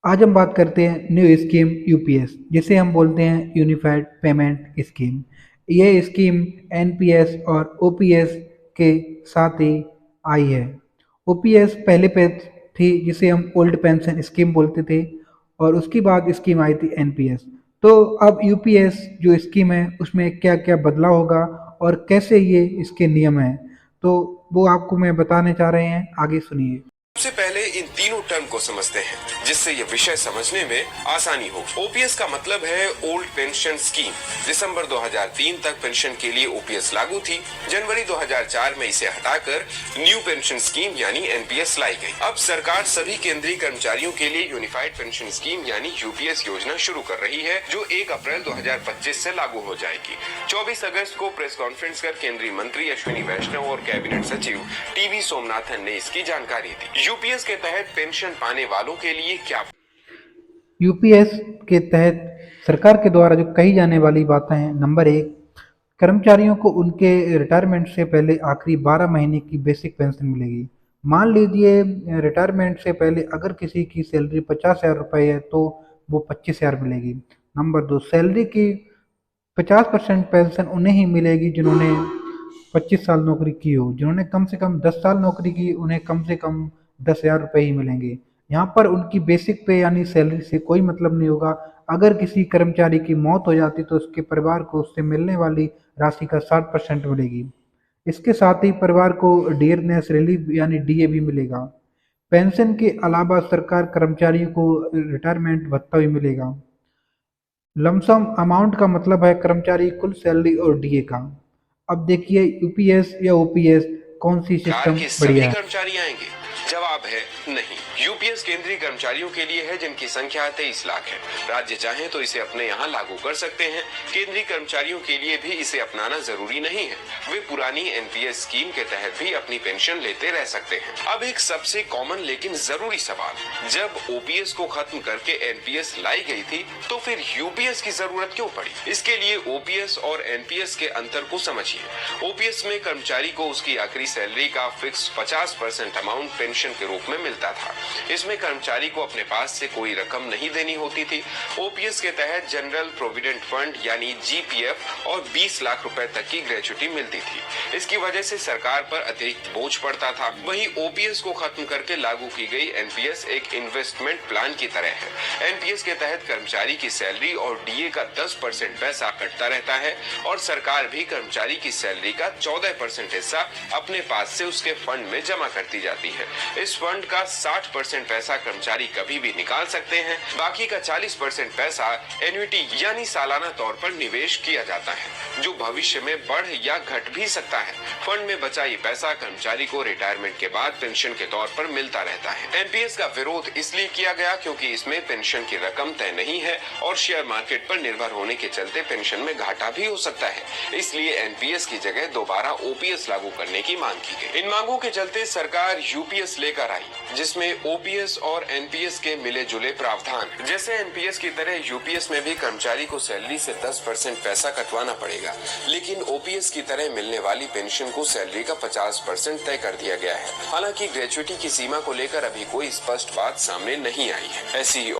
आज हम बात करते हैं न्यू स्कीम यूपीएस, जिसे हम बोलते हैं यूनिफाइड पेमेंट स्कीम। ये स्कीम एनपीएस और ओपीएस के साथ ही आई है। ओपीएस पहले पे थी, जिसे हम ओल्ड पेंशन स्कीम बोलते थे, और उसके बाद स्कीम आई थी एनपीएस। तो अब यूपीएस जो स्कीम है उसमें क्या क्या बदलाव होगा और कैसे ये इसके नियम हैं, तो वो आपको मैं बताने चाह रहे हैं, आगे सुनिए। सबसे पहले इन तीनों टर्म को समझते हैं, जिससे यह विषय समझने में आसानी हो। ओपीएस का मतलब है ओल्ड पेंशन स्कीम। दिसंबर 2003 तक पेंशन के लिए ओपीएस लागू थी। जनवरी 2004 में इसे हटाकर न्यू पेंशन स्कीम यानी एनपीएस लाई गई। अब सरकार सभी केंद्रीय कर्मचारियों के लिए यूनिफाइड पेंशन स्कीम यानी यूपीएस योजना शुरू कर रही है, जो 1 अप्रैल 2025 से लागू हो जाएगी। 24 अगस्त को प्रेस कॉन्फ्रेंस कर केंद्रीय मंत्री अश्विनी वैष्णव और कैबिनेट सचिव टीवी सोमनाथन ने इसकी जानकारी दी। यूपीएस के तहत पेंशन पाने वालों के लिए क्या? यूपीएस के तहत सरकार के द्वारा जो कही जाने वाली बातें हैं, नंबर 1, कर्मचारियों को उनके रिटायरमेंट से पहले आखिरी 12 महीने की बेसिक पेंशन मिलेगी। मान लीजिए रिटायरमेंट से पहले अगर किसी की सैलरी 50,000 रुपये है तो वो 25,000 मिलेगी। नंबर 2, सैलरी की 50% पेंशन उन्हें ही मिलेगी जिन्होंने 25 साल नौकरी की हो। जिन्होंने कम से कम 10 साल नौकरी की, उन्हें कम से कम 10,000 रुपये ही मिलेंगे। यहाँ पर उनकी बेसिक पे यानी सैलरी से कोई मतलब नहीं होगा। अगर किसी कर्मचारी की मौत हो जाती तो उसके परिवार को उससे मिलने वाली राशि का 60% मिलेगी। इसके साथ ही परिवार को डियरनेस रिलीफ यानी डीए भी मिलेगा। पेंशन के अलावा सरकार कर्मचारियों को रिटायरमेंट भत्ता भी मिलेगा। लमसम अमाउंट का मतलब है कर्मचारी कुल सैलरी और डीए का। अब देखिए यूपीएस या ओपीएस कौन सी सिस्टम के सभी बढ़िया है। कर्मचारी आएंगे? जवाब है नहीं। यूपीएस केंद्रीय कर्मचारियों के लिए है जिनकी संख्या 23 लाख है। राज्य चाहे तो इसे अपने यहाँ लागू कर सकते हैं। केंद्रीय कर्मचारियों के लिए भी इसे अपनाना जरूरी नहीं है। वे पुरानी एनपीएस स्कीम के तहत भी अपनी पेंशन लेते रह सकते हैं। अब एक सबसे कॉमन लेकिन जरूरी सवाल, जब ओपीएस को खत्म करके एनपीएस लाई गई थी तो फिर यूपीएस की जरूरत क्यों पड़ी? इसके लिए ओपीएस और एनपीएस के अंतर को समझिए। ओपीएस में कर्मचारी को उसकी आखिरी सैलरी का फिक्स 50% अमाउंट पेंशन के रूप में मिलता था। इसमें कर्मचारी को अपने पास से कोई रकम नहीं देनी होती थी। ओपीएस के तहत जनरल प्रोविडेंट फंड यानी जीपीएफ और 20 लाख रुपए तक की ग्रेच्युटी मिलती थी। इसकी वजह से सरकार पर अतिरिक्त बोझ पड़ता था। वहीं ओपीएस को खत्म करके लागू की गई एनपीएस एक इन्वेस्टमेंट प्लान की तरह है। एनपीएस के तहत कर्मचारी की सैलरी और डीए का 10% पैसा कटता रहता है और सरकार भी कर्मचारी की सैलरी का 14% हिस्सा अपने पास से उसके फंड में जमा करती जाती है। इस फंड का 60% पैसा कर्मचारी कभी भी निकाल सकते हैं। बाकी का 40% पैसा एन्युटी यानी सालाना तौर पर निवेश किया जाता है, जो भविष्य में बढ़ या घट भी सकता है। फंड में बचा ये पैसा कर्मचारी को रिटायरमेंट के बाद पेंशन के तौर पर मिलता रहता है। एनपीएस का विरोध इसलिए किया गया क्योंकि इसमें पेंशन की रकम तय नहीं है और शेयर मार्केट पर निर्भर होने के चलते पेंशन में घाटा भी हो सकता है। इसलिए एनपीएस की जगह दोबारा ओपीएस लागू करने की मांग की गई। इन मांगों के चलते सरकार यूपीएस लेकर आई, जिसमें ओपीएस और एनपीएस के मिले जुले प्रावधान। जैसे एनपीएस की तरह यूपीएस में भी कर्मचारी को सैलरी से 10% पैसा कटवाना पड़ेगा, लेकिन ओपीएस की तरह मिलने वाली पेंशन को सैलरी का 50% तय कर दिया गया है। हालांकि ग्रेच्युटी की सीमा को लेकर अभी कोई स्पष्ट बात सामने नहीं आई है। ऐसी